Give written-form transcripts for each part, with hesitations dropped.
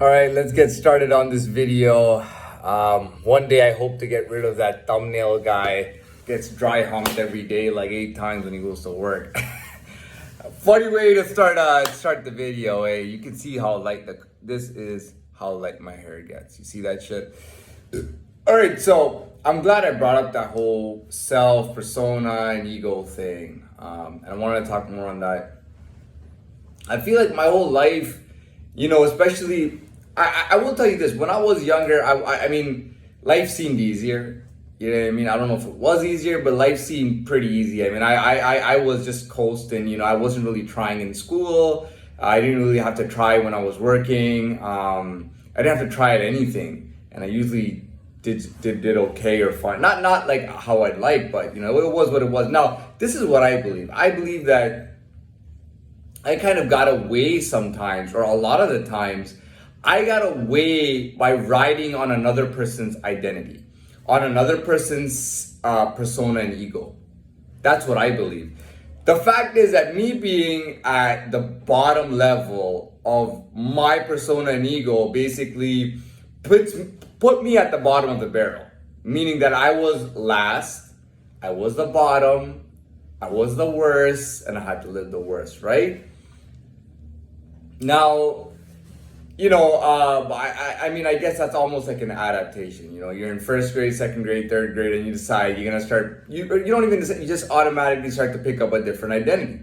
All right, let's get started on this video. One day I hope to get rid of that thumbnail guy. Gets dry humped every day like 8 times when he goes to work. Funny way to start the video. Eh? You can see how this is how light my hair gets. You see that shit? All right, so I'm glad I brought up that whole self, persona, and ego thing. And I wanted to talk more on that. I feel like my whole life, especially, I will tell you this, when I was younger, I mean, life seemed easier. You know what I mean? I don't know if it was easier, but life seemed pretty easy. I mean, I was just coasting, I wasn't really trying in school. I didn't really have to try when I was working. I didn't have to try at anything. And I usually did okay or fine. Not like how I'd like, but it was what it was. Now, this is what I believe. I believe that I kind of got away sometimes, or a lot of the times, I got away by riding on another person's identity, on another person's persona and ego. That's what I believe. The fact is that me being at the bottom level of my persona and ego basically put me at the bottom of the barrel, meaning that I was last, I was the bottom, I was the worst, and I had to live the worst, right? Now, I mean, I guess that's almost like an adaptation. You're in first grade, second grade, third grade, and you decide you're gonna start. You don't even decide, you just automatically start to pick up a different identity.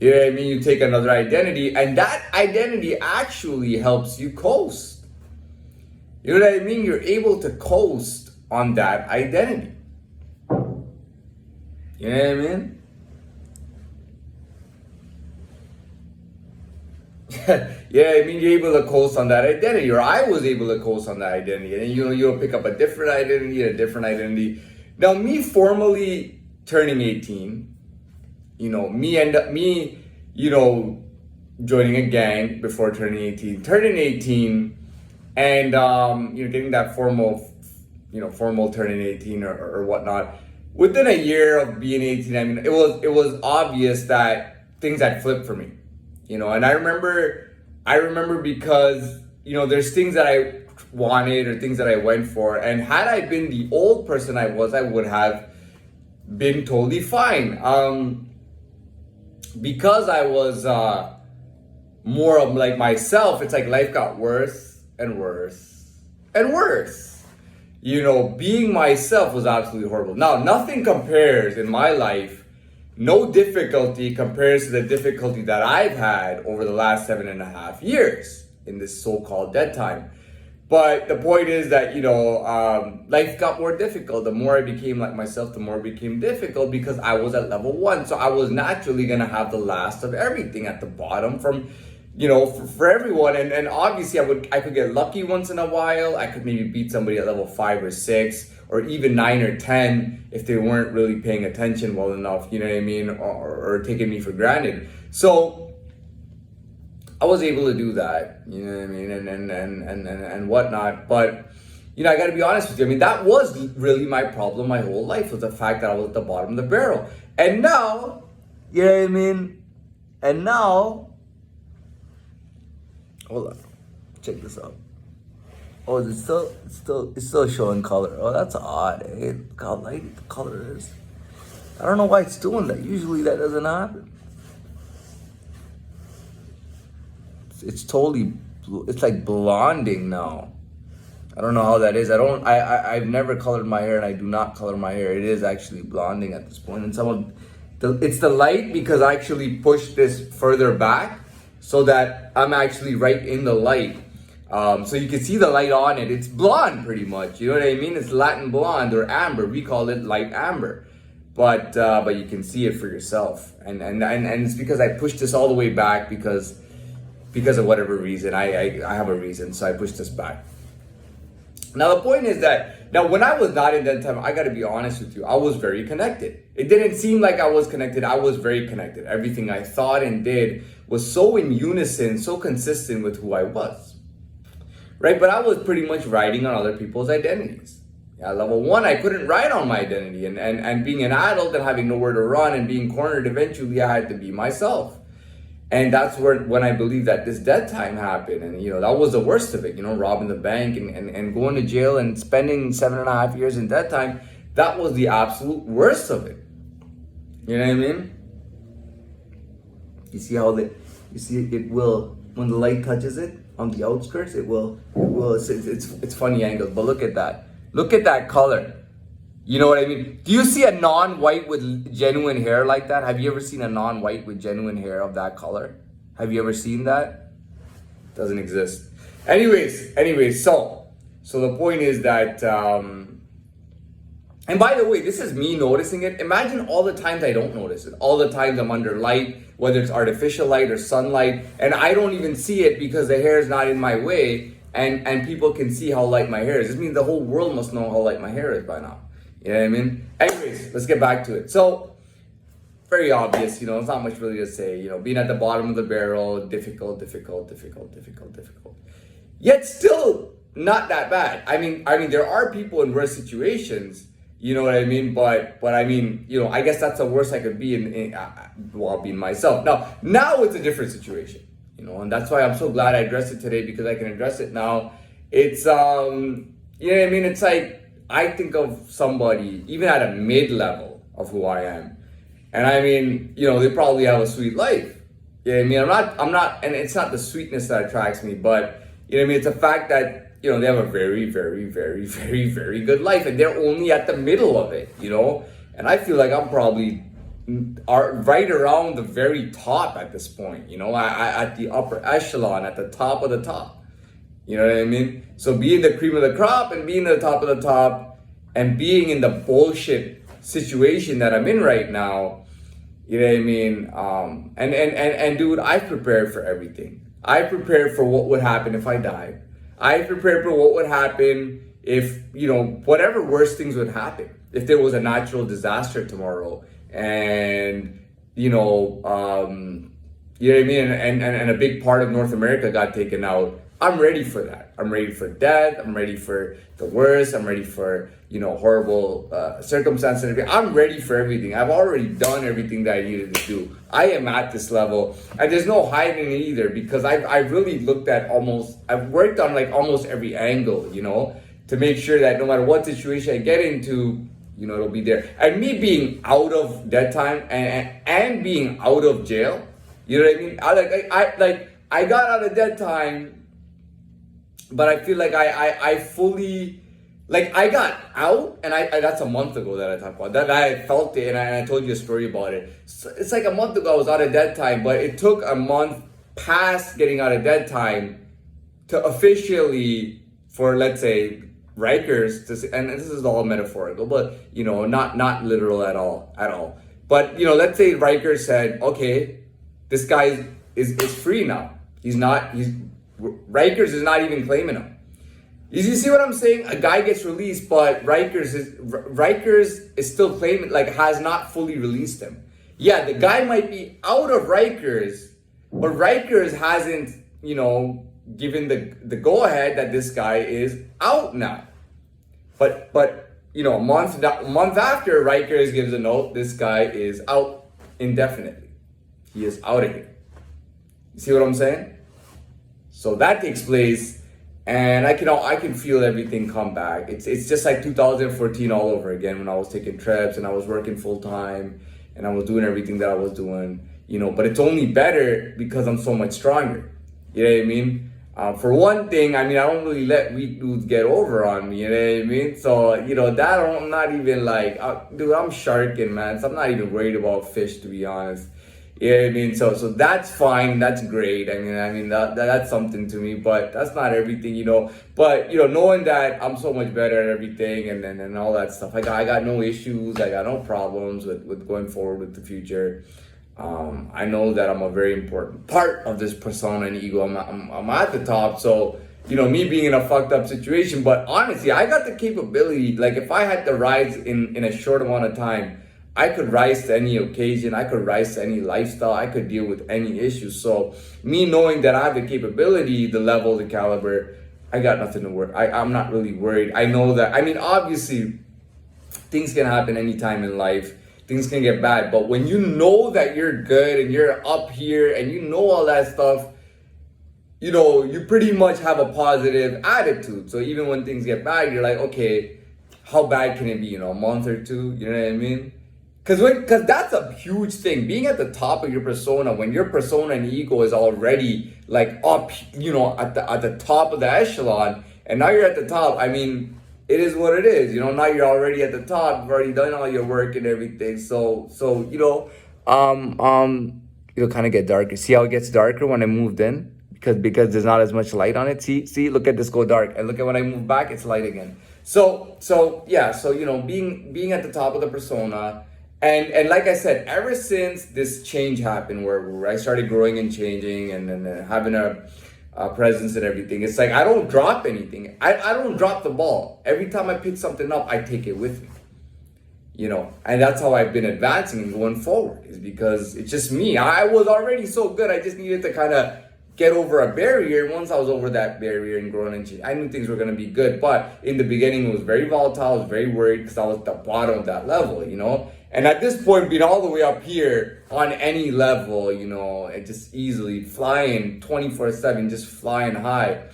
You know what I mean? You take another identity, and that identity actually helps you coast. You know what I mean? You're able to coast on that identity. You know what I mean? Yeah, I mean, you're able to coast on that identity, or I was able to coast on that identity, and you'll pick up a different identity. Now, me formally turning 18, joining a gang before turning 18, and getting that formal turning 18 or whatnot. Within a year of being 18, I mean, it was obvious that things had flipped for me. And I remember because, there's things that I wanted or things that I went for. And had I been the old person I would have been totally fine. Because I was more of like myself, it's like life got worse and worse and worse. Being myself was absolutely horrible. Now, nothing compares in my life. No difficulty compares to the difficulty that I've had over the last 7.5 years in this so-called dead time. But the point is that, life got more difficult. The more I became like myself, the more it became difficult because I was at level 1. So I was naturally going to have the last of everything at the bottom from, for everyone. And obviously I could get lucky once in a while. I could maybe beat somebody at level 5 or 6. Or even 9 or 10 if they weren't really paying attention well enough, you know what I mean, or taking me for granted. So I was able to do that, you know what I mean, and whatnot. But I got to be honest with you. I mean, that was really my problem my whole life, was the fact that I was at the bottom of the barrel. And now, you know what I mean, and now, hold on, check this out. Oh, it's still showing color. Oh, that's odd, eh? Look how light the color is. I don't know why it's doing that. Usually that doesn't happen. It's totally, it's like blonding now. I don't know how that is. I've never colored my hair, and I do not color my hair. It is actually blonding at this point. And it's the light, because I actually pushed this further back so that I'm actually right in the light. So you can see the light on it. It's blonde pretty much. You know what I mean? It's Latin blonde or amber. We call it light amber. But you can see it for yourself. And it's because I pushed this all the way back because of whatever reason. I have a reason, so I pushed this back. Now the point is that when I was not in that time, I gotta be honest with you, I was very connected. It didn't seem like I was connected. I was very connected. Everything I thought and did was so in unison, so consistent with who I was. Right, but I was pretty much riding on other people's identities. At level 1, I couldn't ride on my identity. And being an adult and having nowhere to run and being cornered, eventually I had to be myself. And that's when I believe that this dead time happened. And, that was the worst of it, robbing the bank and going to jail and spending 7.5 years in dead time. That was the absolute worst of it. You know what I mean? You see it will, when the light touches it on the outskirts, it's funny angles, but look at that. Look at that color. You know what I mean? Do you see a non-white with genuine hair like that? Have you ever seen a non-white with genuine hair of that color? Have you ever seen that? Doesn't exist. Anyways, so the point is that, and by the way, this is me noticing it. Imagine all the times I don't notice it. All the times I'm under light, whether it's artificial light or sunlight, and I don't even see it because the hair is not in my way, and people can see how light my hair is. This means the whole world must know how light my hair is by now. You know what I mean? Anyways, let's get back to it. So, very obvious, there's not much really to say. Being at the bottom of the barrel, difficult. Yet still not that bad. I mean, there are people in worse situations, you know what I mean? But I mean, I guess that's the worst I could be in while being myself. Now it's a different situation, and that's why I'm so glad I addressed it today, because I can address it now. It's, you know what I mean? It's like, I think of somebody, even at a mid-level of who I am. And I mean, they probably have a sweet life. You know what I mean? I'm not, and it's not the sweetness that attracts me, but, it's a fact that, they have a very, very, very, very, very good life. And they're only at the middle of it, And I feel like I'm probably right around the very top at this point, at the upper echelon, at the top of the top. You know what I mean? So being the cream of the crop and being at the top of the top and being in the bullshit situation that I'm in right now, you know what I mean? And dude, I prepared for everything. I prepared for what would happen if I died. I prepared for what would happen if, whatever worst things would happen. If there was a natural disaster tomorrow and, you know what I mean? And a big part of North America got taken out. I'm ready for that. I'm ready for death. I'm ready for the worst. I'm ready for, horrible circumstances. I'm ready for everything. I've already done everything that I needed to do. I am at this level. And there's no hiding it either, because I've really looked at I've worked on like almost every angle, to make sure that no matter what situation I get into, it'll be there. And me being out of dead time and being out of jail, you know what I mean? I got out of dead time, but I feel like I fully, I got out, and that's a month ago that I talked about that. I felt it, and I told you a story about it. So it's like a month ago I was out of dead time, but it took a month past getting out of dead time to officially, for let's say Rikers to say, and this is all metaphorical, but not literal at all. But let's say Rikers said, okay, this guy is free now. Rikers is not even claiming him. You see what I'm saying? A guy gets released, but Rikers is still claiming, has not fully released him. Yeah, the guy might be out of Rikers, but Rikers hasn't, given the go ahead that this guy is out now. But a month after, Rikers gives a note, this guy is out indefinitely. He is out of here. You see what I'm saying? So that takes place, and I can feel everything come back. It's just like 2014 all over again, when I was taking trips and I was working full time and I was doing everything that I was doing, But it's only better because I'm so much stronger. You know what I mean? For one thing, I don't really let weak dudes get over on me. You know what I mean? So that I'm not even dude, I'm sharking, man. So I'm not even worried about fish, to be honest. You know what I mean? So that's fine. That's great. That's something to me, but that's not everything, But, knowing that I'm so much better at everything and all that stuff, I got no issues. I got no problems with going forward with the future. I know that I'm a very important part of this persona and ego. I'm at the top. So, me being in a fucked up situation, but honestly, I got the capability, if I had to rise in a short amount of time, I could rise to any occasion. I could rise to any lifestyle. I could deal with any issues. So me knowing that I have the capability, the level, the caliber, I got nothing to worry. I'm not really worried. I know that, obviously things can happen anytime in life. things can get bad. But when you know that you're good and you're up here and you know all that stuff, you know, you pretty much have a positive attitude. So even when things get bad, you're like, okay, how bad can it be? You know, a month or two. You know what I mean? Because that's a huge thing. Being at the top of your persona, when your persona and ego is already like up, you know, at the top of the echelon, and now you're at the top. I mean, it is what it is. You know, now you're already at the top. You've already done all your work and everything. So you know, it'll kind of get darker. See how it gets darker when I moved in? Because there's not as much light on it. See, look at this go dark, and look at when I move back, it's light again. So yeah, so you know, being at the top of the persona, and like I said, ever since this change happened, where I started growing and changing, and then having a presence and everything, it's like I don't drop anything. I don't drop the ball. Every time I pick something up, I take it with me. You know, and that's how I've been advancing and going forward, is because it's just me. I was already so good. I just needed to kind of get over a barrier. Once I was over that barrier and growing and change, I knew things were going to be good. But in the beginning, it was very volatile. I was very worried because I was at the bottom of that level, you know. And at this point, being all the way up here on any level, you know, it just easily flying 24/7, just flying high.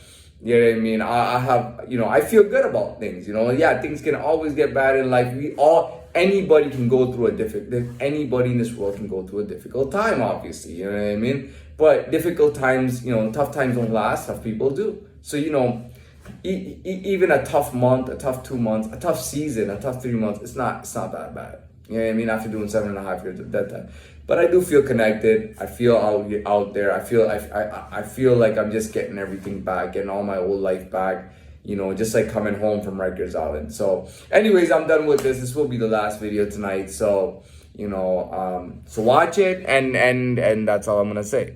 You know what I mean? I have, you know, I feel good about things, you know. Yeah, things can always get bad in life. Anybody can go through anybody in this world can go through a difficult time, obviously, you know what I mean? But difficult times, you know, tough times don't last, tough people do. So, you know, even a tough month, a tough 2 months, a tough season, a tough 3 months, it's not that bad. You know what I mean? After doing 7.5 years at that time. But I do feel connected. I feel out there. I feel like I'm just getting everything back, getting all my old life back. You know, just like coming home from Rikers Island. So anyways, I'm done with this. This will be the last video tonight. So, you know, so watch it, and that's all I'm gonna say.